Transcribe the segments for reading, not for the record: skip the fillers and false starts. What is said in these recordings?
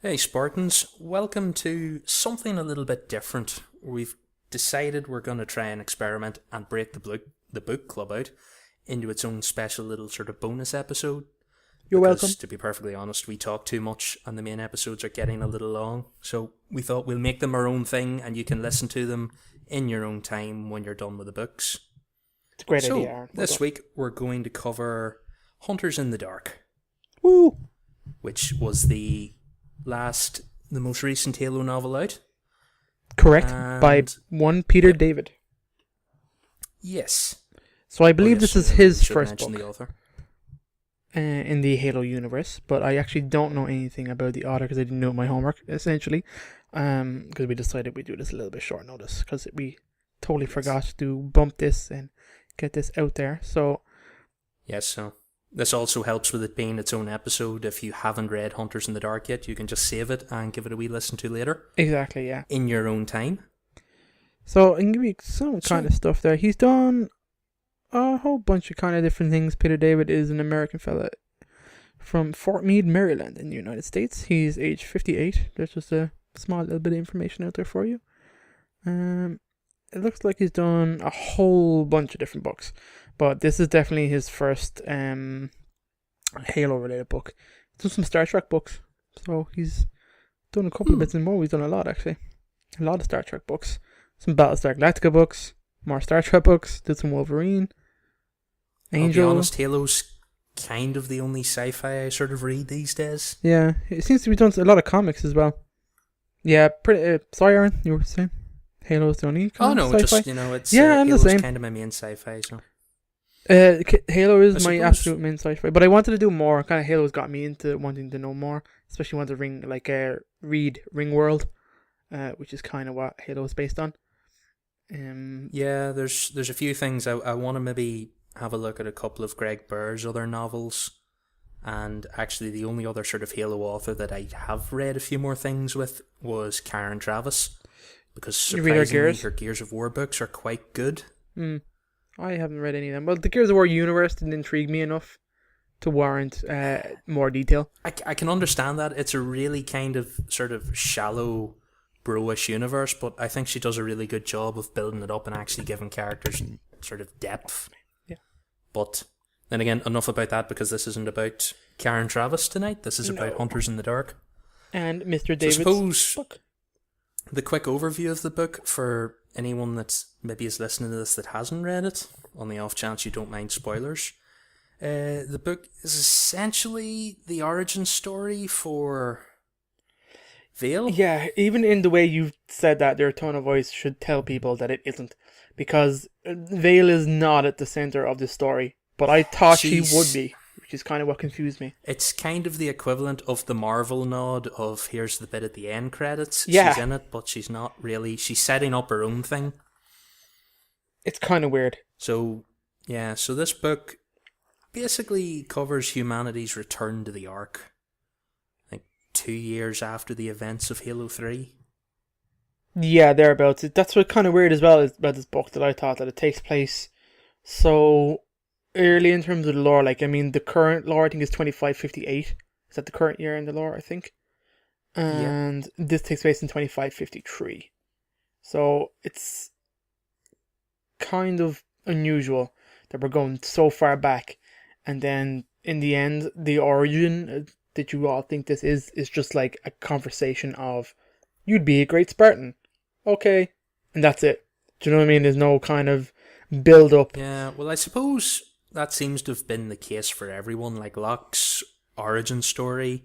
Hey Spartans, welcome to something a little bit different. We've decided we're going to try and experiment and break the book club out into its own special little sort of bonus episode. You're Because, welcome. to be perfectly honest, we talk too much and the main episodes are getting a little long. So we thought we'll make them our own thing and you can listen to them in your own time when you're done with the books. It's a great So, idea, Aaron. this week we're going to cover Hunters in the Dark, Woo! which was the most recent Halo novel out. Correct. And By one Peter David. yes. So I believe this is his should first mention book the author. in the Halo universe, but I actually don't know anything about the author because I didn't know my homework, essentially. Because we decided we'd do this a little bit short notice because we totally forgot to bump this and get this out there. So Yes, so this also helps with it being its own episode. If you haven't read Hunters in the Dark yet, you can just save it and give it a wee listen to later exactly, yeah. in your own time. So I can give you some kind of stuff there. He's done a whole bunch of kind of different things. Peter David is an American fella from Fort Meade, Maryland, in the United States. He's age 58. There's just a small little bit of information out there for you. It looks like he's done a whole bunch of different books, but this is definitely his first Halo-related book. He's done some Star Trek books, so he's done a couple of bits and more. He's done a lot, actually. A lot of Star Trek books. Some Battlestar Galactica books, more Star Trek books, did some Wolverine, Angel. I'll be honest, Halo's kind of the only sci-fi I sort of read these days. Yeah, it seems to be done a lot of comics as well. Yeah, pretty. Sorry, Aaron, you were saying Halo's the only kind of sci-fi? Just, it's I'm the Halo's same. kind of my main sci-fi, so. Halo is my suppose. absolute main sci-fi, but I wanted to do more. Kind of Halo's got me into wanting to know more, especially wanting to read Ringworld, which is kind of what Halo is based on. Yeah, there's a few things I want to maybe have a look at a couple of Greg Bear's other novels, and actually the only other sort of Halo author that I have read a few more things with was Karen Travis, because surprisingly her Gears of War books are quite good. I haven't read any of them. Well, the Gears of War universe didn't intrigue me enough to warrant more detail. I can understand that. It's a really kind of sort of shallow, bro-ish universe, but I think she does a really good job of building it up and actually giving characters sort of depth. Yeah. But then again, enough about that, because this isn't about Karen Travis tonight. This is about Hunters in the Dark. And Mr. David's book. The quick overview of the book for anyone that maybe is listening to this that hasn't read it, on the off chance you don't mind spoilers. The book is essentially the origin story for Vale. Yeah, even in the way you've said that, their tone of voice should tell people that it isn't. Because Vale is not at the center of the story. But I thought she would be, which is kind of what confused me. It's kind of the equivalent of the Marvel nod of here's the bit at the end credits. Yeah. She's in it, but she's not really. She's setting up her own thing. It's kind of weird. So this book basically covers humanity's return to the Ark. 2 years after the events of Halo 3. Yeah, thereabouts. That's what kind of weird as well about this book, that I thought that it takes place so early in terms of the lore. The current lore I think is 2558. Is that the current year in the lore, I think? And This takes place in 2553. So it's kind of unusual that we're going so far back, and then in the end, the origin that you all think this is just like a conversation of, you'd be a great Spartan. Okay. And that's it. Do you know what I mean? There's no kind of build up. Yeah, well, I suppose that seems to have been the case for everyone. Like, Locke's origin story,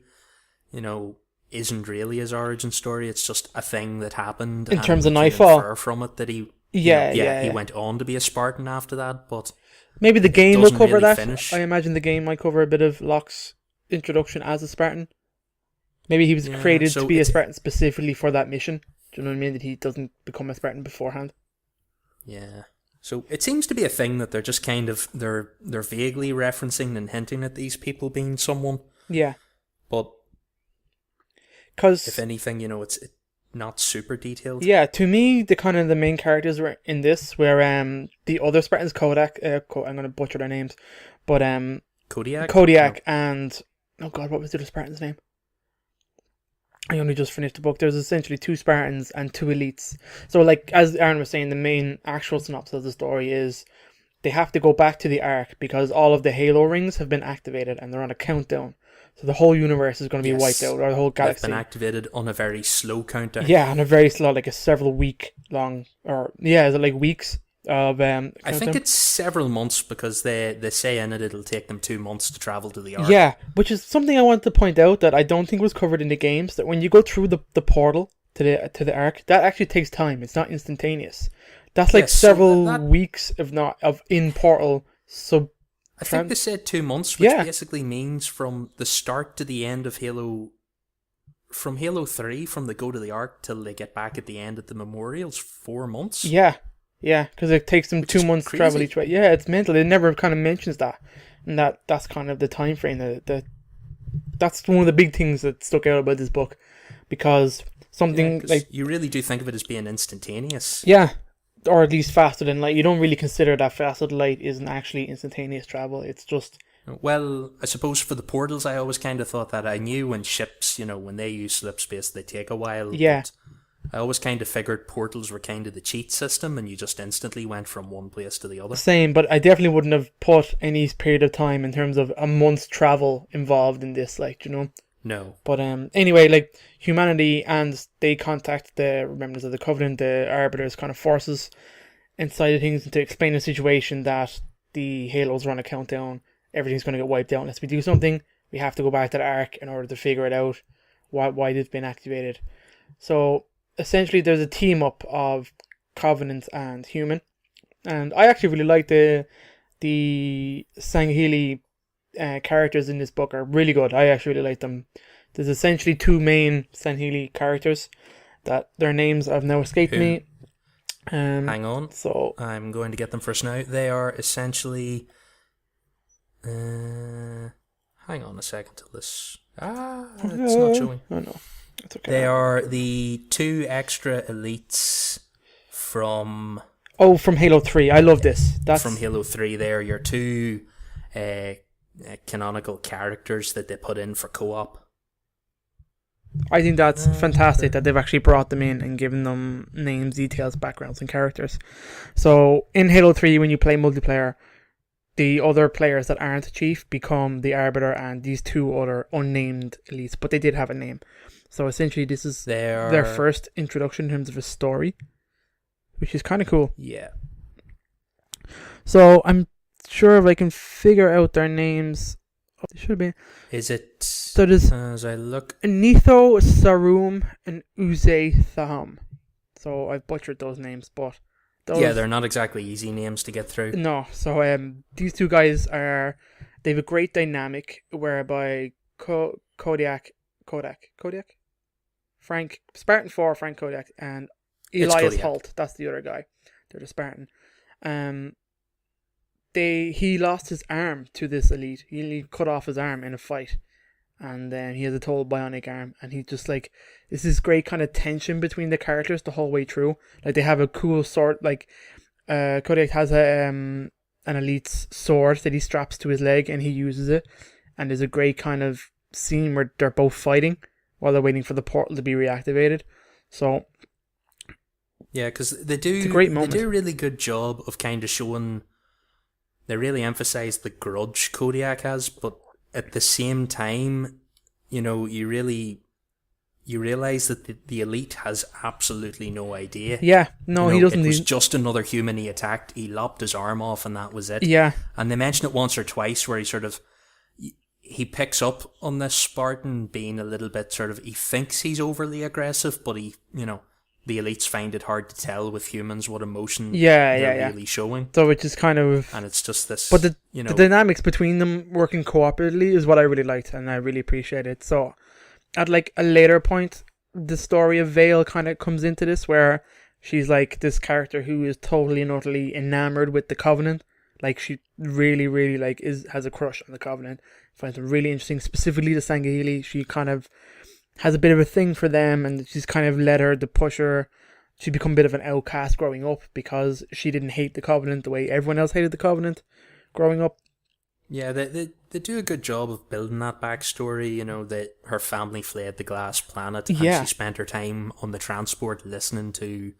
isn't really his origin story. It's just a thing that happened. In terms of Nightfall. Nightfall. From it that he... He went on to be a Spartan after that, but... Maybe the game will cover really that. Finish. I imagine the game might cover a bit of Locke's introduction as a Spartan. Maybe he was created to be a Spartan specifically for that mission. Do you know what I mean? That he doesn't become a Spartan beforehand. Yeah. So it seems to be a thing that they're just kind of they're vaguely referencing and hinting at these people being someone. Yeah. But because if anything, it's not super detailed. Yeah, to me, the main characters were in this, where the other Spartans, Kodak, I'm gonna butcher their names, but Kodiak, no. And oh god, what was the other Spartan's name? I only just finished the book. There's essentially 2 Spartans and 2 elites. So, like, as Aaron was saying, the main actual synopsis of the story is they have to go back to the Ark because all of the Halo rings have been activated and they're on a countdown. So the whole universe is going to be wiped out, or the whole galaxy. They've been activated on a very slow countdown. Yeah, on a very slow, like a several week long, or yeah, is it like weeks of I think it's several months because they say in it it'll take them 2 months to travel to the Ark. Yeah, which is something I wanted to point out that I don't think was covered in the games. That when you go through the portal to the Ark, that actually takes time. It's not instantaneous. That's like several weeks, if not of in portal sub. I think they said 2 months, which basically means from the start to the end of Halo, from Halo 3, from they go to the Ark till they get back at the end at the memorials, 4 months. Yeah, because it takes them 2 months to travel each way. Yeah, it's mental. It never kind of mentions that, and that's kind of the time frame. That's one of the big things that stuck out about this book, because something like you really do think of it as being instantaneous. Yeah. Or at least faster than light. You don't really consider that faster than light isn't actually instantaneous travel. It's just... Well, I suppose for the portals, I always kind of thought that. I knew when ships, when they use slip space, they take a while. Yeah. But I always kind of figured portals were kind of the cheat system, and you just instantly went from one place to the other. Same, but I definitely wouldn't have put any period of time in terms of a month's travel involved in this, No. But anyway, humanity, and they contact the remnants of the Covenant, the Arbiters kind of forces inside of things to explain the situation that the Halos run a countdown, everything's going to get wiped out unless we do something. We have to go back to the Ark in order to figure it out, why they've been activated. So essentially there's a team up of Covenant and human, and I actually really like the Sangheli characters in this book are really good. I actually really like them. There's essentially 2 main Sangheli characters that their names have now escaped me. Hang on. So I'm going to get them first now. They are essentially... hang on a second till this... it's not showing. Oh no, it's okay. They are the 2 extra elites from... Oh, from Halo 3. I love this. That's from Halo 3. They are your 2... canonical characters that they put in for co-op. I think that's fantastic that they've actually brought them in and given them names, details, backgrounds, and characters. So in Halo 3, when you play multiplayer, the other players that aren't Chief become the Arbiter and these 2 other unnamed elites, but they did have a name. So essentially this is their first introduction in terms of a story, which is kind of cool. Yeah. So I'm sure if I can figure out their names. Oh, they should be. Is it? So there's as I look, Nitho, Sarum, and Uze Thaham. So I've butchered those names, but they're not exactly easy names to get through. No. So these 2 guys they have a great dynamic whereby Kodiak, Frank Spartan 4, Frank Kodiak, and Elias Holt. That's the other guy. They're the Spartan. He lost his arm to this elite. He cut off his arm in a fight, and then he has a total bionic arm, and he just there's this great kind of tension between the characters the whole way through. They have a cool sword. Kodiak has an elite's sword that he straps to his leg, and he uses it. And there's a great kind of scene where they're both fighting while they're waiting for the portal to be reactivated. So yeah, because they do. It's a great moment. They do a really good job of kind of showing. They really emphasize the grudge Kodiak has, but at the same time, you realize that the elite has absolutely no idea. Yeah, no, he doesn't. It was just another human he attacked. He lopped his arm off, and that was it. Yeah, and they mention it once or twice where he picks up on this Spartan being a little bit he thinks he's overly aggressive, but the elites find it hard to tell with humans what emotion they're really showing. So which is kind of... And it's just this... But the dynamics between them working cooperatively is what I really liked, and I really appreciate it. So at a later point, the story of Vale kind of comes into this, where she's this character who is totally and utterly enamored with the Covenant. She really, really has a crush on the Covenant. Finds them really interesting, specifically the Sangheli. She kind of has a bit of a thing for them, and she's kind of led her to push her. She'd become a bit of an outcast growing up because she didn't hate the Covenant the way everyone else hated the Covenant growing up. Yeah, the they do a good job of building that backstory, you know, that her family fled the glass planet and Yeah. she spent her time on the transport listening to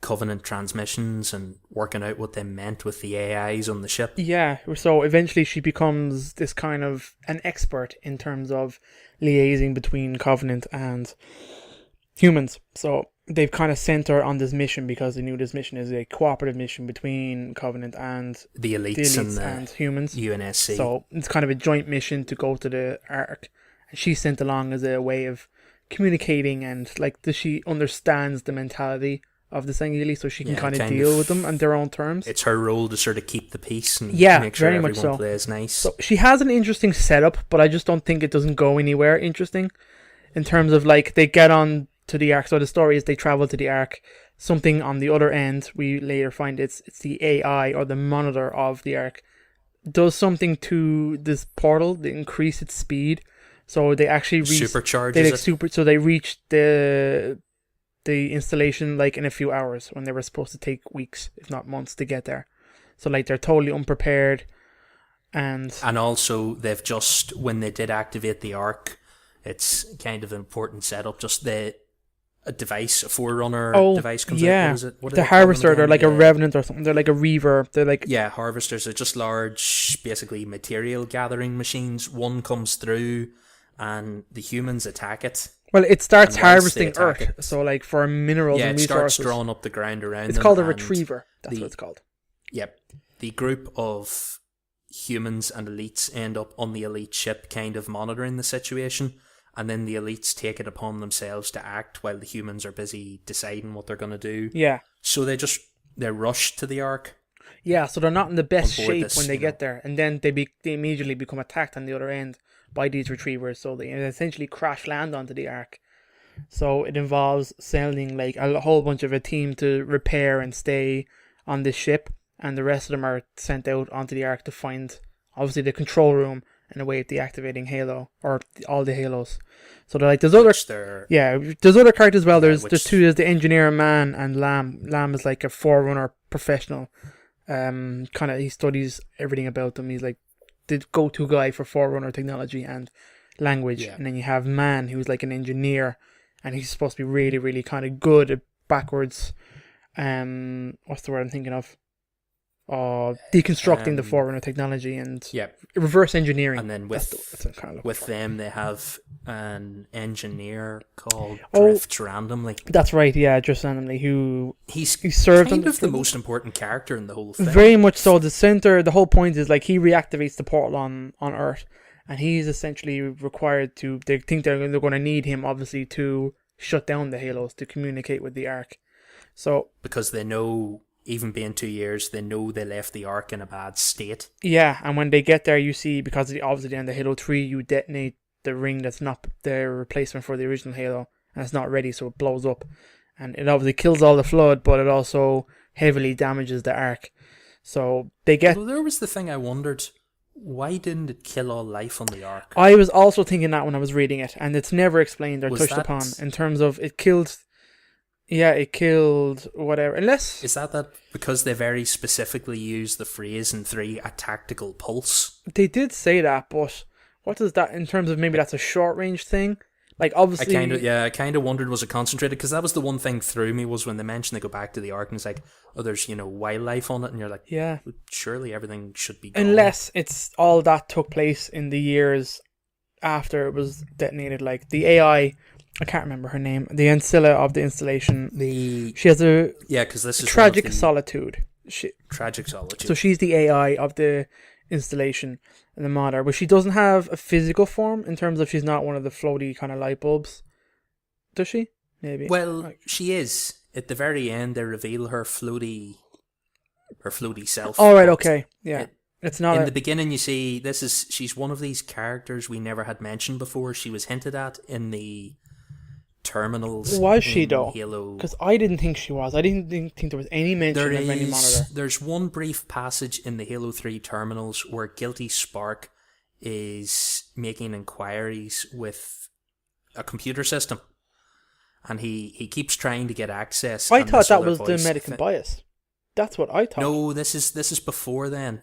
Covenant transmissions and working out what they meant with the AIs on the ship. Yeah, so eventually she becomes this kind of an expert in terms of liaising between Covenant and humans. So they've kind of sent her on this mission because they knew this mission is a cooperative mission between Covenant and The elites, and humans. UNSC. So it's kind of a joint mission to go to the Ark. And she's sent along as a way of communicating and like she understands the mentality of the Sanghelios, so she can kind of deal with them on their own terms. It's her role to sort of keep the peace and make sure very everyone much so. plays nice. So she has an interesting setup, but I just don't think it doesn't go anywhere interesting in terms of like they get on to the Ark. So the story is they travel to the Ark. Something on the other end, we later find it's the AI or the monitor of the Ark does something to this portal to increase its speed. So they actually supercharges it. So they reach the installation like in a few hours when they were supposed to take weeks, if not months, to get there. So like they're totally unprepared, and also they've just, when they did activate the Ark, it's kind of an important setup. Just a device, a Forerunner device comes out. What is it? The Harvester, they're like a Revenant or something. They're like a Reaver. They're like Harvesters are just large, basically material gathering machines. One comes through, and the humans attack it. Well, it starts harvesting Earth, so like for minerals and resources. It starts drawing up the ground around them. It's called a retriever. That's what it's called. Yep. The group of humans and elites end up on the elite ship kind of monitoring the situation, and then the elites take it upon themselves to act while the humans are busy deciding what they're going to do. Yeah. So they rush to the Ark. Yeah, so they're not in the best shape when they get there, and then they immediately become attacked on the other end by these retrievers, so they essentially crash land onto the Ark. So it involves sending like a whole bunch of a team to repair and stay on this ship, and the rest of them are sent out onto the Ark to find obviously the control room and a way of deactivating Halo or all the Halos. So they're like there's other characters as well. There's two. There's the engineer man and Lamb. Lamb is like a Forerunner professional. Kind of he studies everything about them. He's like the go-to guy for Forerunner technology and language. And then you have Man, who's like an engineer, and he's supposed to be really, really kind of good at backwards. What's the word I'm thinking of? Deconstructing the Forerunner technology and reverse engineering. And then with them, they have an engineer called Drifts randomly. That's right, yeah, Drifts randomly. Who he's served kind of the most important character in the whole thing. Very much so. The whole point is like he reactivates the portal on Earth, and he's essentially required to. They think they're going to need him, obviously, to shut down the Halos to communicate with the Ark. So because they know. Even being 2 years, they know they left the Ark in a bad state. Yeah, and when they get there, you see, because obviously in the Halo 3, you detonate the ring that's not the replacement for the original Halo, and it's not ready, so it blows up. And it obviously kills all the Flood, but it also heavily damages the Ark. So they get... Well, there was the thing I wondered, why didn't it kill all life on the Ark? I was also thinking that when I was reading it, and it's never explained or touched upon in terms of it killed... Yeah, it killed whatever. Unless... Is that because they very specifically used the phrase in 3, a tactical pulse? They did say that, but what does that, in terms of maybe that's a short-range thing? Like, obviously... I kind of wondered, was it concentrated? Because that was the one thing through me, was when they mentioned they go back to the Ark, and it's like, oh, there's, wildlife on it, and you're like, yeah, surely everything should be gone. Unless it's all that took place in the years after it was detonated. Like, the AI... I can't remember her name. The Ancilla of the installation. She has because this is tragic solitude. Tragic solitude. So she's the AI of the installation and the modder, but she doesn't have a physical form in terms of she's not one of the floaty kind of light bulbs. Does she? Maybe. Well, she is. At the very end, they reveal her floaty self. Oh right, okay, yeah. It's not in the beginning. You see, she's one of these characters we never had mentioned before. She was hinted at in the terminals. Was she though? Halo. Because I didn't think she was. I didn't think there was any mention of any monitor. There's one brief passage in the Halo 3 terminals where Guilty Spark is making inquiries with a computer system, and he keeps trying to get access. I thought that was the Medican bias. That's what I thought. No, this is before then.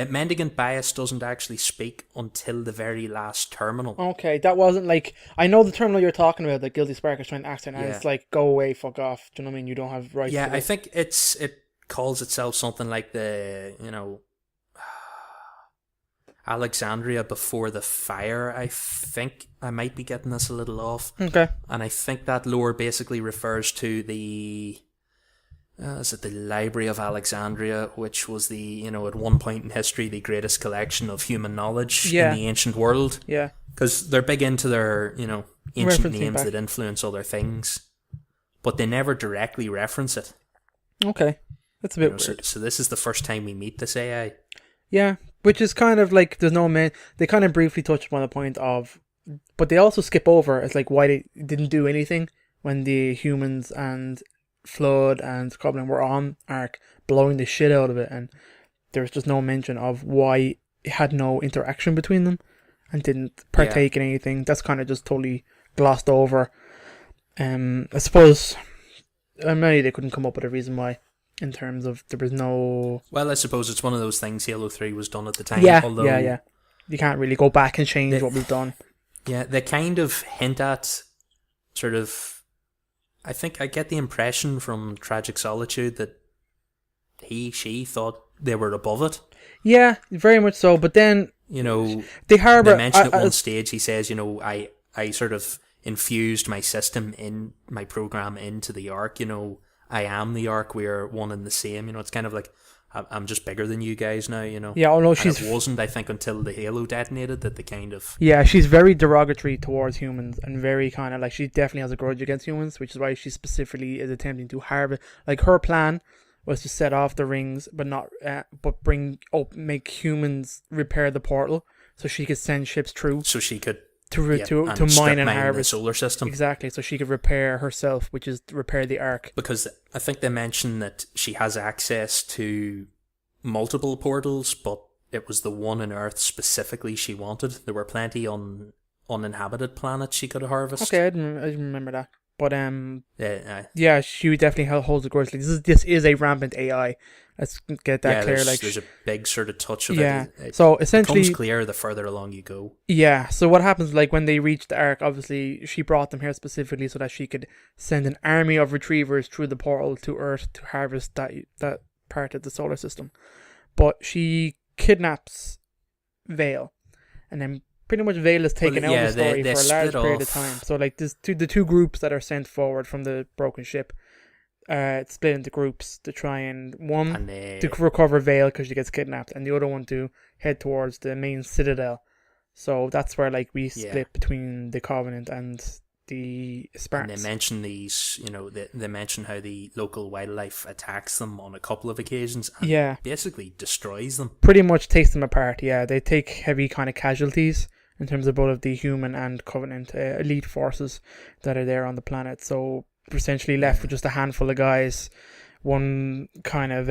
Mendicant Bias doesn't actually speak until the very last terminal. Okay, that wasn't like... I know the terminal you're talking about, that Guilty Spark is trying to accent, and Yeah. it's like, go away, fuck off. Do you know what I mean? You don't have rights Yeah, to this. I think it calls itself something like the, Alexandria before the fire. I think I might be getting this a little off. Okay. And I think that lore basically refers to the... is it the Library of Alexandria, which was the, at one point in history, the greatest collection of human knowledge in the ancient world? Yeah. Because they're big into their, ancient Referencing names back. that influence other things. But they never directly reference it. Okay. That's a bit weird. So this is the first time we meet this AI. Yeah, which is kind of like, there's no man. They kind of briefly touch upon the point of, but they also skip over. It's like why they didn't do anything when the humans and Flood and Covenant were on Ark, blowing the shit out of it, and there's just no mention of why it had no interaction between them and didn't partake in anything. That's kind of just totally glossed over. I suppose maybe they couldn't come up with a reason why. In terms of there was no... Well, I suppose it's one of those things. Halo 3 was done at the time. Yeah. You can't really go back and change what was done. Yeah, they kind of hint at sort of... I think I get the impression from Tragic Solitude that she thought they were above it. Yeah, very much so. But then... they harbour... They mention at one stage, he says, I sort of infused my system in my program into the Ark, I am the Ark, we are one and the same. It's kind of like, I'm just bigger than you guys now, Yeah, although she's... And it wasn't, I think, until the Halo detonated that they kind of... Yeah, she's very derogatory towards humans and very kind of like, she definitely has a grudge against humans, which is why she specifically is attempting to harbour... Like, her plan was to set off the rings, but not... but make humans repair the portal so she could send ships through. So she could... To mine and harvest the solar system. Exactly, so she could repair herself, which is to repair the Ark. Because I think they mentioned that she has access to multiple portals, but it was the one on Earth specifically she wanted. There were plenty on uninhabited planets she could harvest. Okay, I didn't remember that. But yeah, she definitely holds a grudge. Like, this is a rampant AI. Let's get that clear. There's a big sort of touch of it. So essentially, it becomes clear the further along you go. Yeah. So what happens, like when they reach the Ark, obviously she brought them here specifically so that she could send an army of retrievers through the portal to Earth to harvest that part of the solar system. But she kidnaps Vale, and then pretty much Vale is taken out of the story for a large period of time. So like the two groups that are sent forward from the broken ship. It's split into groups to try and to recover Vale because she gets kidnapped, and the other one to head towards the main citadel. So that's where like we split between the Covenant and the Spartans. And they mention these, they mention how the local wildlife attacks them on a couple of occasions and basically destroys them. Pretty much takes them apart, they take heavy kind of casualties in terms of both of the human and Covenant elite forces that are there on the planet. So essentially left with just a handful of guys, one kind of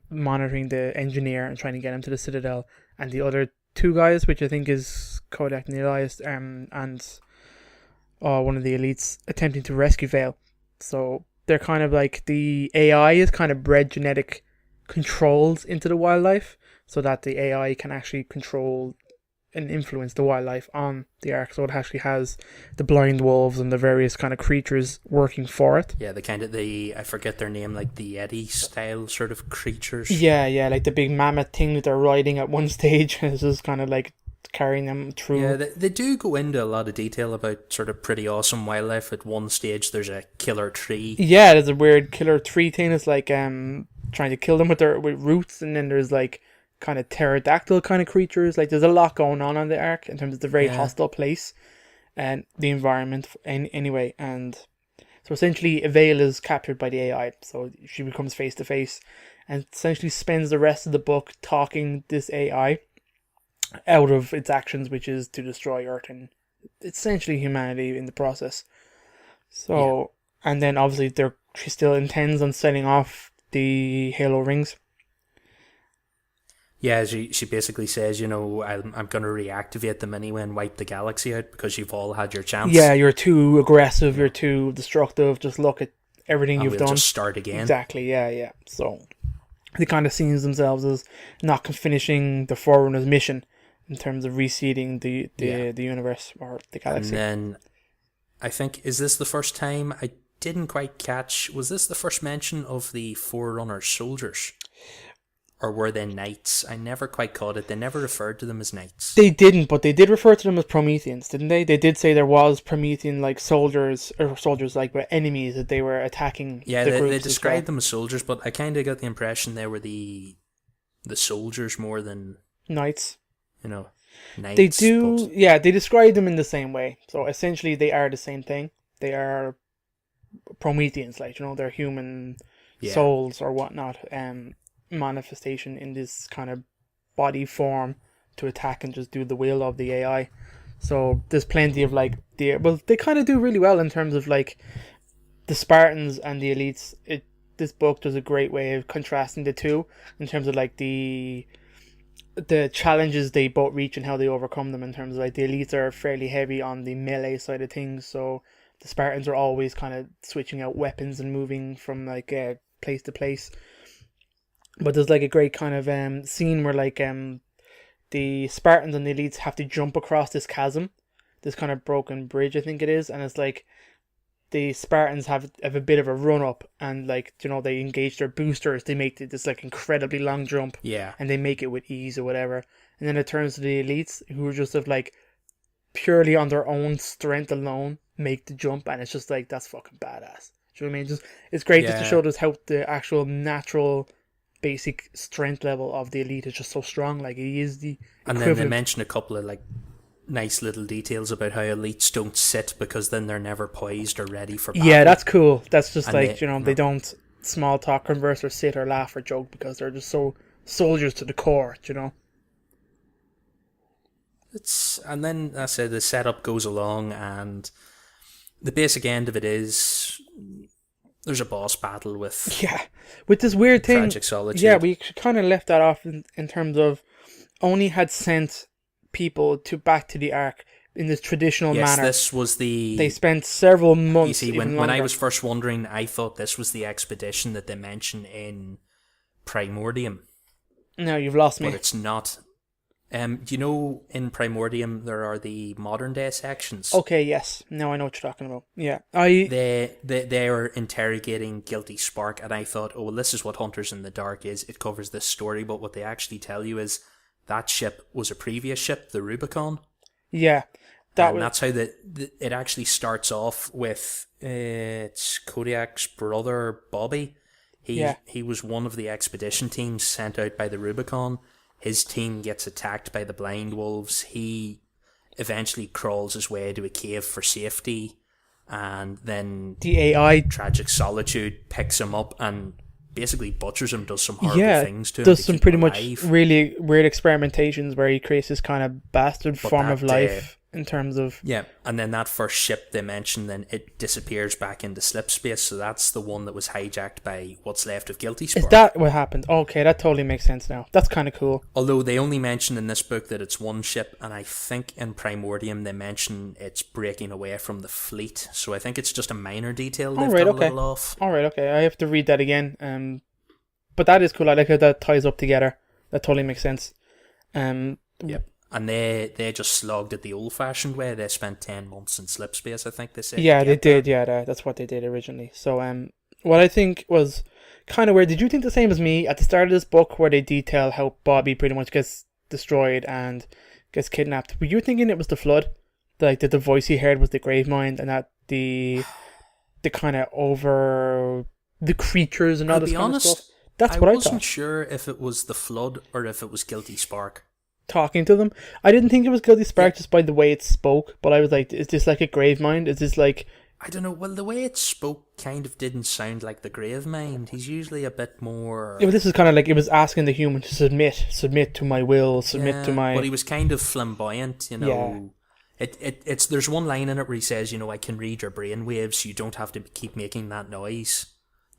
monitoring the engineer and trying to get him to the Citadel, and the other two guys, which I think is Kodak and Elias, and one of the elites attempting to rescue Vale. So they're kind of like, the AI is kind of bred genetic controls into the wildlife so that the AI can actually control and influence the wildlife on the Ark. So it actually has the blind wolves and the various kind of creatures working for it. Yeah, I forget their name, like the Yeti style sort of creatures. Yeah, like the big mammoth thing that they're riding at one stage is just kind of like carrying them through. Yeah, they do go into a lot of detail about sort of pretty awesome wildlife. At one stage there's a killer tree. Yeah, there's a weird killer tree thing. It's like trying to kill them with roots, and then there's like kind of pterodactyl kind of creatures. Like there's a lot going on the Ark in terms of the very hostile place and the environment anyway. And so essentially Vale is captured by the AI, so she becomes face to face and essentially spends the rest of the book talking this AI out of its actions, which is to destroy Earth and essentially humanity in the process. So and then obviously she still intends on setting off the Halo rings. Yeah, she basically says, I'm going to reactivate them anyway and wipe the galaxy out because you've all had your chance. Yeah, you're too aggressive, you're too destructive, just look at everything you've done. Just start again. Exactly, yeah. So they kind of sees themselves as not finishing the Forerunner's mission in terms of reseeding the universe or the galaxy. And then I think, is this the first time, I didn't quite catch, was this the first mention of the Forerunner soldiers? Or were they knights? I never quite caught it. They never referred to them as knights. They didn't, but they did refer to them as Prometheans, didn't they? They did say there was Promethean like soldiers like were enemies that they were attacking. Yeah, they described them as soldiers, but I kind of got the impression they were the soldiers more than knights. Knights. They do, yeah. They describe them in the same way. So essentially, they are the same thing. They are Prometheans, like they're human souls or whatnot. Manifestation in this kind of body form to attack and just do the will of the AI. So there's plenty of they kind of do really well in terms of like the Spartans and the elites. This book does a great way of contrasting the two in terms of like the challenges they both reach and how they overcome them. In terms of like the elites are fairly heavy on the melee side of things, so the Spartans are always kind of switching out weapons and moving from like place to place. But there's like a great kind of scene where like the Spartans and the elites have to jump across this chasm, this kind of broken bridge, I think it is, and it's like the Spartans have a bit of a run up, and like they engage their boosters, they make this like incredibly long jump, and they make it with ease or whatever, and then it turns to the elites who are just like purely on their own strength alone make the jump, and it's just like that's fucking badass. Do you know what I mean? It's great just to show us how the actual natural basic strength level of the elite is just so strong. Like he is the and equivalent. Then they mention a couple of like nice little details about how elites don't sit because then they're never poised or ready for battle. Yeah, that's cool. That's just and like they don't small talk, converse, or sit or laugh or joke because they're just so soldiers to the core. And then I said the setup goes along, and the basic end of it is there's a boss battle with this weird thing. Tragic Solitude. Yeah, we kind of left that off in terms of Oni had sent people back to the Ark in this traditional manner. This was they spent several months. You see, when I was first wondering, I thought this was the expedition that they mention in Primordium. No, you've lost me. But it's not. In Primordium there are the modern day sections. Okay, yes. Now I know what you're talking about. Yeah, they are interrogating Guilty Spark, and I thought, oh well, this is what Hunters in the Dark is. It covers this story, but what they actually tell you is that ship was a previous ship, the Rubicon. Yeah, that's how it actually starts off with. It's Kodiak's brother Bobby. He was one of the expedition teams sent out by the Rubicon. His team gets attacked by the Blind Wolves. He eventually crawls his way to a cave for safety, and then the AI Tragic Solitude picks him up and basically butchers him, does some horrible things to him. Does some pretty much really weird experimentations where he creates this kind of bastard form of life in terms of... Yeah, and then that first ship they mentioned, then it disappears back into slip space, so that's the one that was hijacked by what's left of Guilty Spark. Is that what happened? Okay, that totally makes sense now. That's kind of cool. Although they only mention in this book that it's one ship, and I think in Primordium they mention it's breaking away from the fleet, so I think it's just a minor detail they've got a little off. Alright, okay, I have to read that again. But that is cool. I like how that ties up together. That totally makes sense. Yep. And they just slogged it the old-fashioned way. They spent 10 months in slip space, I think they said. Yeah, they did. Yeah, that's what they did originally. So, what I think was kind of weird. Did you think the same as me at the start of this book, where they detail how Bobby pretty much gets destroyed and gets kidnapped? Were you thinking it was the flood, like that the voice he heard was the Gravemind, and that the kind of over the creatures and all this kind of stuff? That's what I thought. I wasn't sure if it was the flood or if it was Guilty Spark talking to them. I didn't think it was Guilty Spark just by the way it spoke, but I was like, is this like a Gravemind? Is this like... I don't know. Well, the way it spoke kind of didn't sound like the Gravemind. He's usually a bit more... Yeah, but this is kind of like it was asking the human to submit to my will, submit to my... But he was kind of flamboyant, Yeah. It's there's one line in it where he says, I can read your brain waves. You don't have to keep making that noise.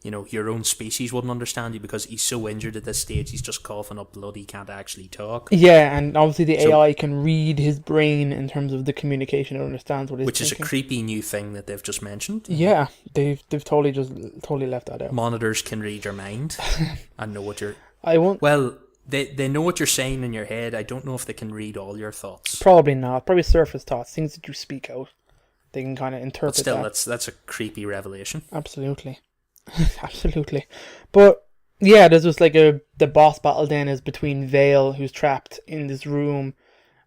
Your own species wouldn't understand you because he's so injured at this stage, he's just coughing up blood, he can't actually talk. Yeah, and obviously the AI can read his brain in terms of the communication, it understands what he's Which thinking. Is a creepy new thing that they've just mentioned. Yeah, they've totally left that out. Monitors can read your mind and know what you're I won't. Well, they know what you're saying in your head. I don't know if they can read all your thoughts. Probably not. Probably surface thoughts, things that you speak out. They can kind of But interpret still, that. that's a creepy revelation. Absolutely. Absolutely. But yeah, there's just like the boss battle then is between Vale, who's trapped in this room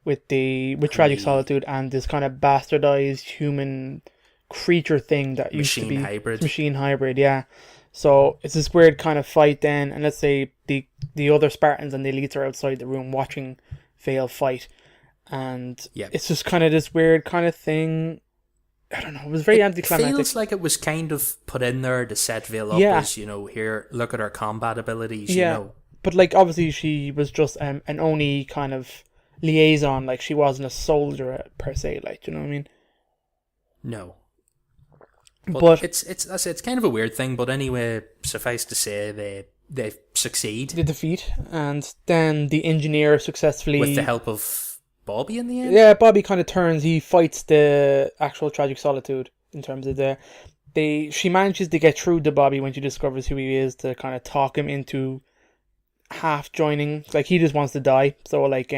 with Tragic Solitude, and this kind of bastardized human creature thing that used to be machine hybrid, yeah. So it's this weird kind of fight then, and let's say the other Spartans and the elites are outside the room watching Vale fight, and it's just kind of this weird kind of thing. I don't know, it was very anticlimactic. It feels like it was kind of put in there to set Vale up as, here, look at her combat abilities, you know. But like, obviously she was just an only kind of liaison, like she wasn't a soldier per se, like, do you know what I mean? No. But it's kind of a weird thing, but anyway, suffice to say they succeed. They defeat, and then the engineer successfully, with the help of Bobby in the end? Yeah, Bobby kind of turns, he fights the actual Tragic Solitude in terms of she manages to get through to Bobby when she discovers who he is, to kind of talk him into half joining. Like, he just wants to die, so like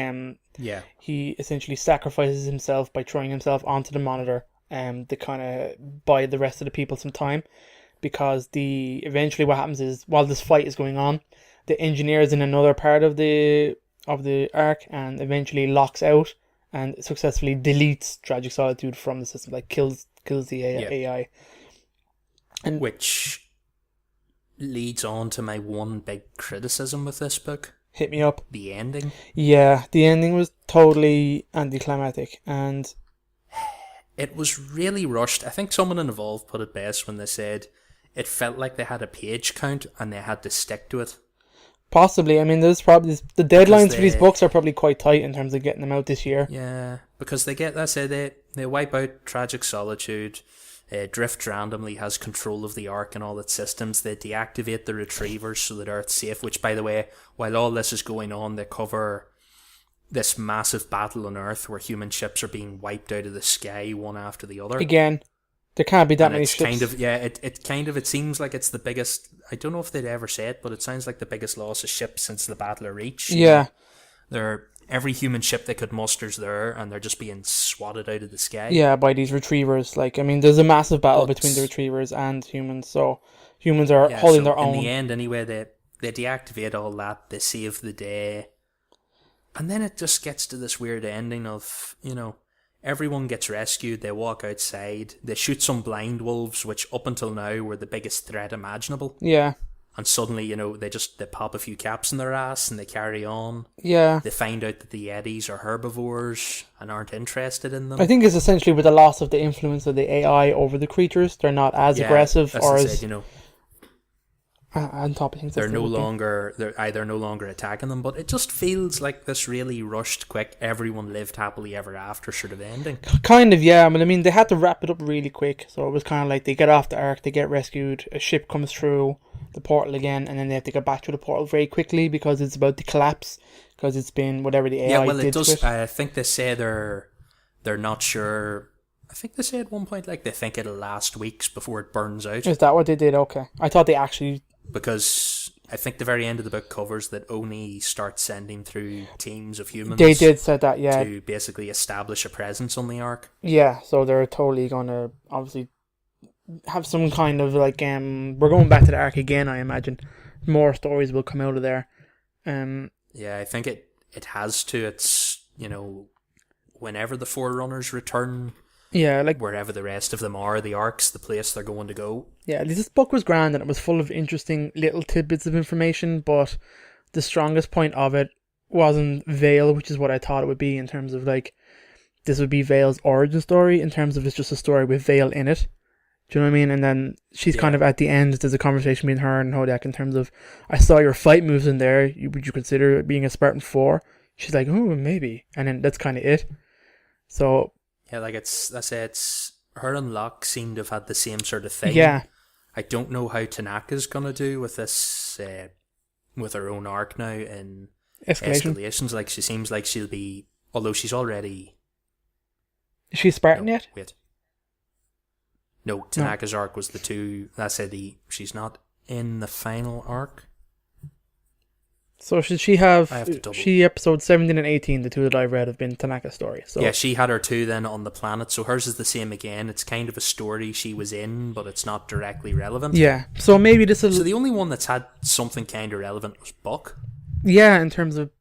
he essentially sacrifices himself by throwing himself onto the monitor to kind of buy the rest of the people some time, because eventually what happens is, while this fight is going on, the engineer is in another part of the arc and eventually locks out and successfully deletes Tragic Solitude from the system, like kills the AI. And which leads on to my one big criticism with this book. Hit me up. The ending. Yeah, the ending was totally anticlimactic, and it was really rushed. I think someone involved put it best when they said it felt like they had a page count and they had to stick to it. Possibly. I mean, there's probably the deadlines for these books are probably quite tight in terms of getting them out this year. Yeah, because they wipe out Tragic Solitude. Drift randomly has control of the Ark and all its systems. They deactivate the Retrievers so that Earth's safe. Which, by the way, while all this is going on, they cover this massive battle on Earth where human ships are being wiped out of the sky one after the other. Again, there can't be that many ships. It seems like it's the biggest. I don't know if they'd ever say it, but it sounds like the biggest loss of ships since the Battle of Reach. Yeah, every human ship they could muster's there, and they're just being swatted out of the sky. Yeah, by these Retrievers. Like, I mean, there's a massive battle between the Retrievers and humans, so humans are holding their own. In the end, anyway, they deactivate all that. They save the day, and then it just gets to this weird ending of, everyone gets rescued, they walk outside, they shoot some blind wolves, which up until now were the biggest threat imaginable. Yeah. And suddenly, they pop a few caps in their ass and they carry on. Yeah. They find out that the Yetis are herbivores and aren't interested in them. I think it's essentially with the loss of the influence of the AI over the creatures, they're not as aggressive or as... on top of things, they're no longer attacking them, but it just feels like this really rushed, quick, everyone lived happily ever after sort of ending. Kind of, yeah. But I mean, they had to wrap it up really quick, so it was kind of like they get off the Ark, they get rescued, a ship comes through the portal again, and then they have to get back to the portal very quickly because it's about to collapse, because it's been whatever the AI did. Yeah, well, it does. I think they say they're not sure. I think they say at one point, like, they think it'll last weeks before it burns out. Is that what they did? Okay, I thought they actually. Because I think the very end of the book covers that Oni starts sending through teams of humans. They did say that, yeah. To basically establish a presence on the Ark. Yeah, so they're totally going to obviously have some kind of like, we're going back to the Ark again, I imagine. More stories will come out of there. Yeah, I think it has to. It's, whenever the Forerunners return... Yeah, like wherever the rest of them are, the Ark's the place they're going to go. Yeah, this book was grand and it was full of interesting little tidbits of information, but the strongest point of it wasn't Vale, which is what I thought it would be in terms of like, this would be Vale's origin story, in terms of it's just a story with Vale in it. Do you know what I mean? And then she's kind of at the end, there's a conversation between her and Hodak in terms of, I saw your fight moves in there, would you consider being a Spartan 4? She's like, oh, maybe. And then that's kind of it. So... Yeah, like it's her and Locke seem to have had the same sort of thing. Yeah. I don't know how Tanaka's gonna do with this, with her own arc now in escalations. Like, she seems like she'll be, although she's already. Is she Spartan yet? Wait. No, Tanaka's arc was the two. She's not in the final arc. So should she have? I have to double. She episode 17 and 18, the two that I've read have been Tanaka's story. So Yeah, she had her two then on the planet, so hers is the same again. It's kind of a story she was in, but it's not directly relevant. yeah. So maybe this is So the only one that's had something kind of relevant was Buck. yeah in terms of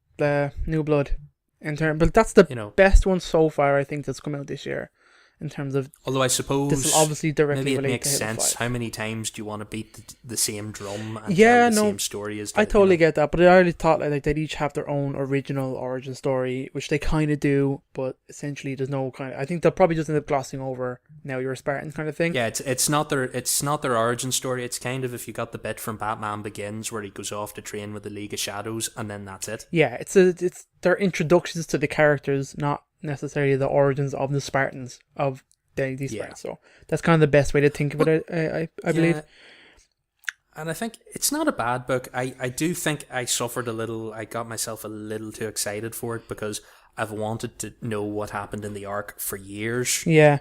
New Blood, but that's the You know, best one so far I think that's come out this year. In terms of although I this suppose will obviously directly maybe it relate makes to Halo sense. 5. How many times do you want to beat the same drum and Yeah, tell the no, same story as I totally get that, but I already thought like they'd each have their own original origin story, which they kind of do, but essentially there's no kind of. I think they'll probably just end up glossing over now you're a Spartan kind of thing. Yeah, it's not their origin story. It's kind of if you got the bit from Batman Begins where he goes off to train with the League of Shadows, and then that's it. Yeah, it's their introductions to the characters, not necessarily the origins of the Spartans of these Spartans. So that's kind of the best way to think about it. I believe. And I think it's not a bad book. I do think I suffered a little. I got myself a little too excited for it because I've wanted to know what happened in the arc for years. Yeah.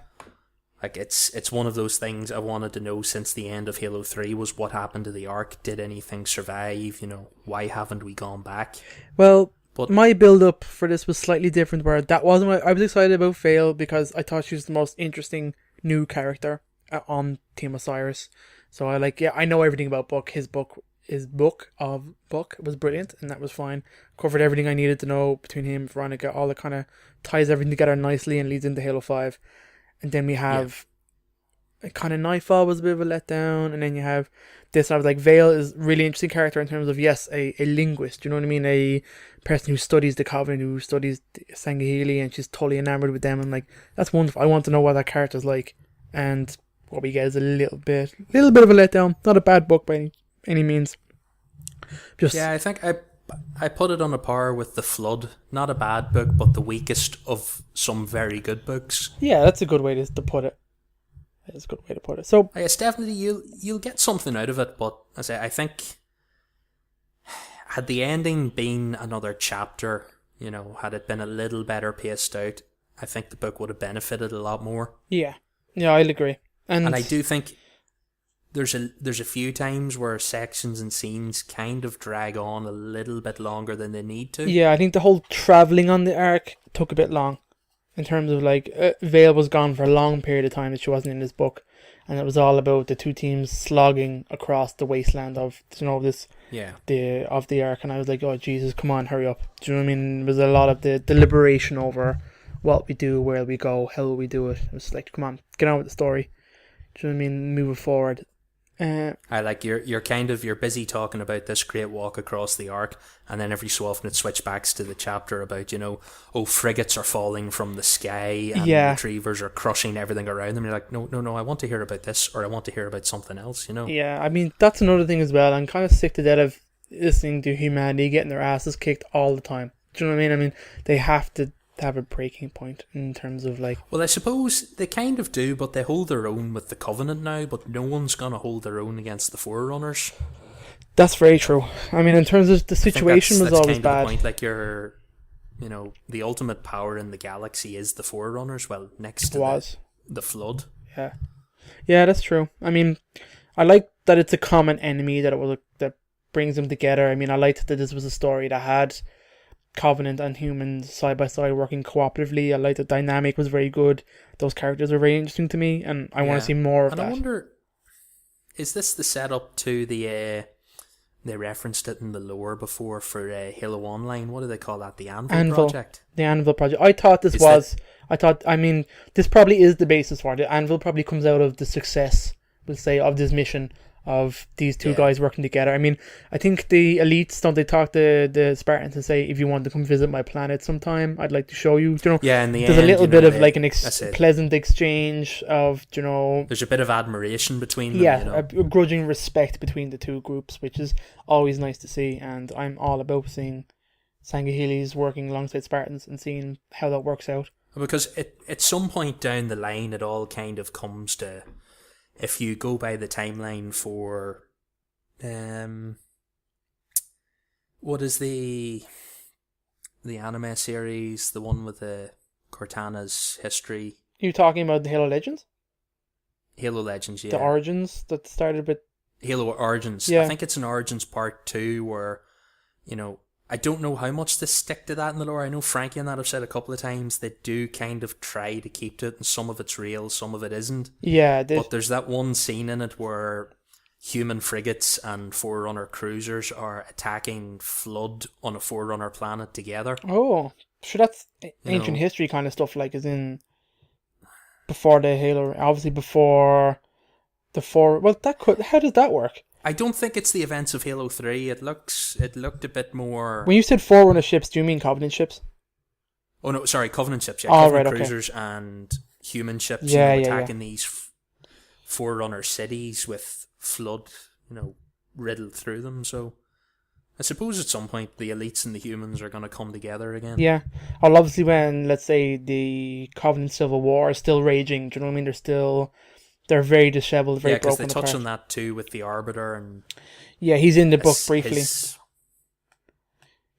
Like it's one of those things I wanted to know since the end of Halo 3 was what happened to the arc. Did anything survive? You know, why haven't we gone back? Well, But my build up for this was slightly different. Where that wasn't what I was excited about Vale because I thought she was the most interesting new character on Team Osiris. So I know everything about Buck. His book was brilliant, and that was fine. Covered everything I needed to know between him and Veronica. All that kind of ties everything together nicely and leads into Halo 5. And then we have a kind of Nightfall was a bit of a letdown, and then you have this. I was like, Vale is a really interesting character in terms of a linguist. You know what I mean? A person who studies the Covenant, who studies Sanghelios, and she's totally enamored with them. And like, that's wonderful. I want to know what that character's like. And what we get is a little bit of a letdown. Not a bad book by any means. I think I put it on a par with The Flood. Not a bad book, but the weakest of some very good books. Yeah, that's a good way to put it. That's a good way to put it. So Yes, definitely you'll get something out of it, but as I think had the ending been another chapter, had it been a little better paced out, I think the book would have benefited a lot more. Yeah, I'll agree. And I do think there's a few times where sections and scenes kind of drag on a little bit longer than they need to. Yeah, I think the whole travelling on the arc took a bit long. In terms of Vale was gone for a long period of time that she wasn't in this book, and it was all about the two teams slogging across the wasteland of the arc. And I was like, oh Jesus, come on, hurry up. Do you know what I mean? There was a lot of the deliberation over what we do, where we go, how will we do it. It was like, come on, get on with the story. Do you know what I mean? Move it forward. You're busy talking about this great walk across the arc, and then every so often it switchbacks to the chapter about frigates are falling from the sky and retrievers are crushing everything around them. You're like, no, I want to hear about this, or I want to hear about something else. Yeah, I mean that's another thing as well. I'm kind of sick to death of listening to humanity getting their asses kicked all the time. Do you know what I mean? I mean they have to have a breaking point in terms of Well, I suppose they kind of do, but they hold their own with the Covenant now, but no one's gonna hold their own against the Forerunners. That's very true. I mean, in terms of the situation was always kind bad. Of the point. Like the ultimate power in the galaxy is the Forerunners. Well, next to the Flood. Yeah, that's true. I mean, I like that it's a common enemy that brings them together. I mean, I liked that this was a story that had Covenant and humans side by side working cooperatively. I like the dynamic was very good. Those characters are very interesting to me, and I want to see more of that. And I wonder, is this the setup to the? They referenced it in the lore before for Halo Online. What do they call that? The Anvil Project. The Anvil Project. I thought this was. I mean, this probably is the basis for it. The Anvil probably comes out of the success, we'll say, of this mission of these two guys working together. I mean, I think the elites, don't they talk to the Spartans and say, if you want to come visit my planet sometime, I'd like to show you. In the there's a little bit of an pleasant exchange of, there's a bit of admiration between them. Yeah, a grudging respect between the two groups, which is always nice to see. And I'm all about seeing Sanghelios working alongside Spartans and seeing how that works out. Because at some point down the line, it all kind of comes to, if you go by the timeline for, what is the anime series, the one with the Cortana's history? You're talking about the Halo Legends? Halo Legends, yeah. The Origins that started with... Halo Origins. Yeah. I think it's an Origins Part 2 where, I don't know how much they stick to that in the lore. I know Frankie and that have said a couple of times they do kind of try to keep to it, and some of it's real, some of it isn't. Yeah, but there's that one scene in it where human frigates and Forerunner cruisers are attacking Flood on a Forerunner planet together. Oh, sure, that's ancient history kind of stuff, like, as in before the Halo, obviously before the four. Well, that could. How does that work? I don't think it's the events of Halo 3. It looked a bit more. When you said Forerunner ships, do you mean Covenant ships? Oh no, sorry, Covenant ships. Yeah, oh, Covenant right, cruisers and human ships. Yeah, attacking these Forerunner cities with Flood, riddled through them. So I suppose at some point the elites and the humans are going to come together again. Yeah. Well, obviously when, let's say, the Covenant Civil War is still raging, do you know what I mean? They're very disheveled, very broken apart. Yeah, because they touch on that too with the Arbiter and... Yeah, he's in the book briefly.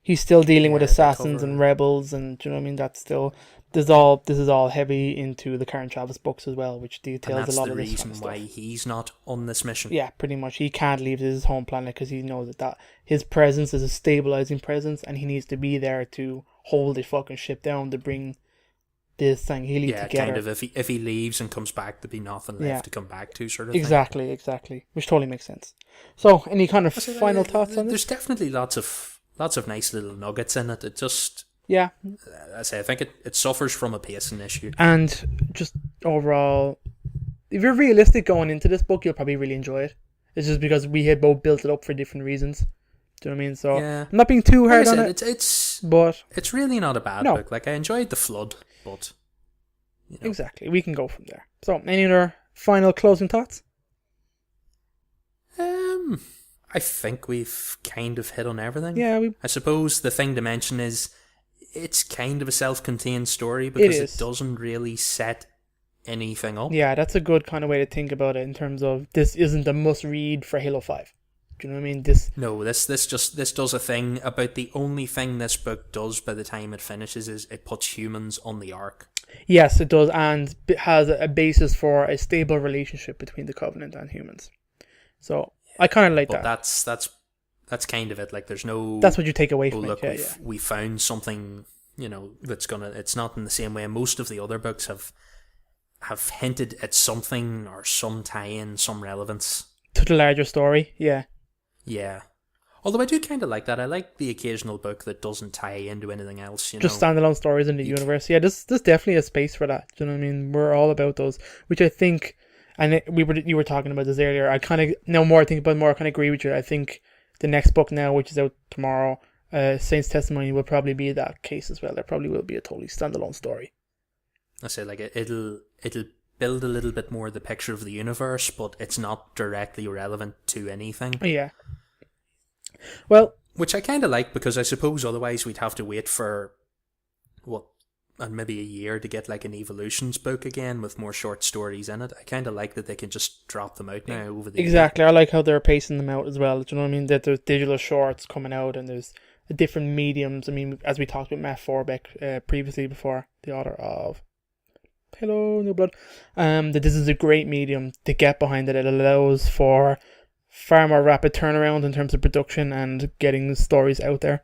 He's still dealing with assassins and rebels, and do you know what I mean? That's still... This is all heavy into the Karen Travis books as well, which details a lot of this kind of stuff. That's the reason why he's not on this mission. Yeah, pretty much. He can't leave his home planet because he knows that his presence is a stabilizing presence, and he needs to be there to hold the fucking ship down to bring this Sanghelios together. Yeah, kind of. If he leaves and comes back, there'd be nothing left to come back to, sort of exactly, thing. Exactly. Which totally makes sense. So, any kind of final thoughts on this? There's definitely lots of nice little nuggets in it. It just... Yeah. I think it suffers from a pacing issue. And just overall, if you're realistic going into this book, you'll probably really enjoy it. It's just because we had both built it up for different reasons. Do you know what I mean? So, I'm not being too hard on it. But it's really not a bad book. Like, I enjoyed The Flood, but... Exactly. We can go from there. So, any other final closing thoughts? I think we've kind of hit on everything. Yeah. I suppose the thing to mention is it's kind of a self-contained story because it doesn't really set anything up. Yeah, that's a good kind of way to think about it in terms of this isn't a must-read for Halo 5. Do you know what I mean? This does a thing about the only thing this book does by the time it finishes is it puts humans on the Ark. Yes, it does, and it has a basis for a stable relationship between the Covenant and humans. So I kind of like that. That's kind of it. Like, there's no... That's what you take away from it. We found something, that's gonna... It's not in the same way. Most of the other books have hinted at something or some tie-in, some relevance. To the larger story, yeah. Yeah. Although I do kind of like that. I like the occasional book that doesn't tie into anything else, Just standalone stories in the universe. Yeah, there's definitely a space for that. Do you know what I mean? We're all about those, which I think... And you were talking about this earlier. I kind of... Now more I think about it, more I kind of agree with you. I think... The next book now, which is out tomorrow, Saint's Testimony, will probably be that case as well. There probably will be a totally standalone story. I say, like, it'll build a little bit more the picture of the universe, but it's not directly relevant to anything. Yeah. Well, which I kind of like, because I suppose otherwise we'd have to wait for and maybe a year to get like an Evolutions book again with more short stories in it. I kind of like that they can just drop them out now over the Exactly. year. I like how they're pacing them out as well. Do you know what I mean? That there's digital shorts coming out and there's different mediums. I mean, as we talked with Matt Forbeck previously before, the author of Hello, New Blood, that this is a great medium to get behind it. It allows for far more rapid turnaround in terms of production and getting stories out there.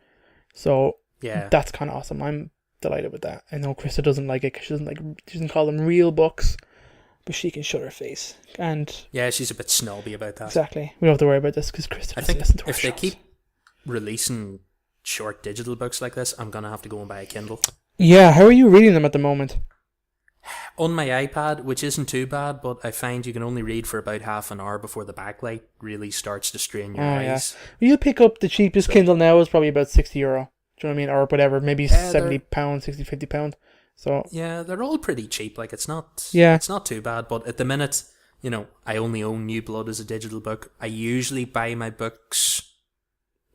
So that's kind of awesome. I'm delighted with that. I know Krista doesn't like it because she doesn't call them real books, but she can shut her face. And yeah, she's a bit snobby about that. Exactly. We don't have to worry about this because Krista doesn't listen to our shows. If they keep releasing short digital books like this, I'm gonna have to go and buy a Kindle. Yeah, how are you reading them at the moment? On my iPad, which isn't too bad, but I find you can only read for about half an hour before the backlight really starts to strain your eyes. Yeah. You pick up the cheapest Kindle now is probably about €60. Do you know what I mean? Or whatever, maybe £70, £60, £50. So yeah, they're all pretty cheap. Like, it's not too bad. But at the minute, I only own New Blood as a digital book. I usually buy my books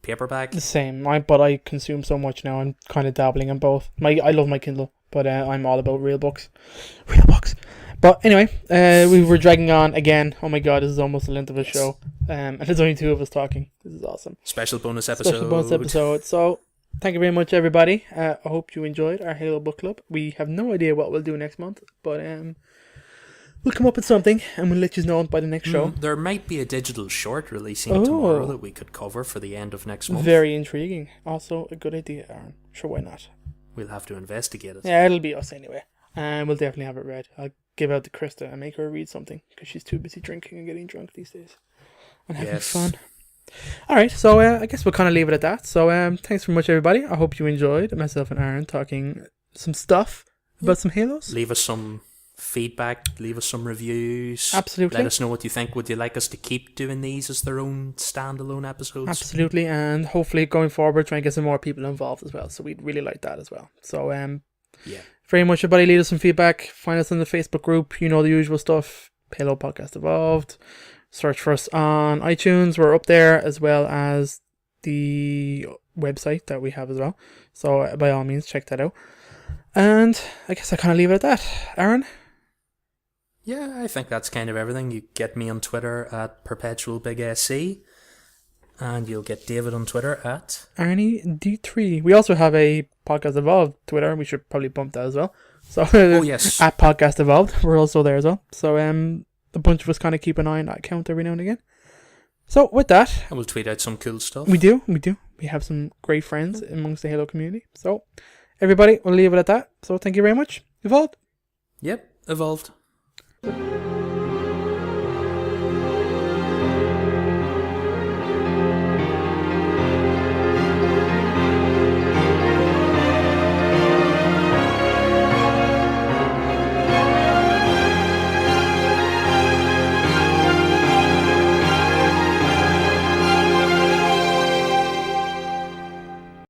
paperback. The same. But I consume so much now. I'm kind of dabbling in both. I love my Kindle, but I'm all about real books. Real books. But anyway, we were dragging on again. Oh my god, this is almost the length of a show. And there's only two of us talking. This is awesome. Special bonus episode. So thank you very much, everybody. I hope you enjoyed our Halo Book Club. We have no idea what we'll do next month, but we'll come up with something and we'll let you know by the next show. There might be a digital short releasing tomorrow that we could cover for the end of next month. Very intriguing. Also a good idea, Aaron. Sure, why not? We'll have to investigate it. Yeah, it'll be us anyway. And we'll definitely have it read. I'll give out to Krista and make her read something because she's too busy drinking and getting drunk these days and having fun. Alright, so I guess we'll kind of leave it at that. So thanks very much, everybody. I hope you enjoyed myself and Aaron talking some stuff about some Halos. Leave us some feedback, leave us some reviews. Absolutely. Let us know what you think. Would you like us to keep doing these as their own standalone episodes? Absolutely, and hopefully going forward try and get some more people involved as well, so we'd really like that as well. So very much, everybody, leave us some feedback. Find us in the Facebook group, you know, the usual stuff. Halo Podcast Evolved. Search for us on iTunes, we're up there, as well as the website that we have as well, so by all means check that out. And I guess I kind of leave it at that. Aaron? Yeah, I think that's kind of everything. You get me on Twitter at PerpetualBigSC, and you'll get David on Twitter at ArnieD3. We also have a Podcast Evolved Twitter. We should probably bump that as well. So yes, at Podcast Evolved, we're also there as well. So a bunch of us kind of keep an eye on that account every now and again. So with that, I will tweet out some cool stuff. We do. We have some great friends amongst the Halo community. So everybody, we'll leave it at that. So thank you very much. Evolved. Yep, evolved.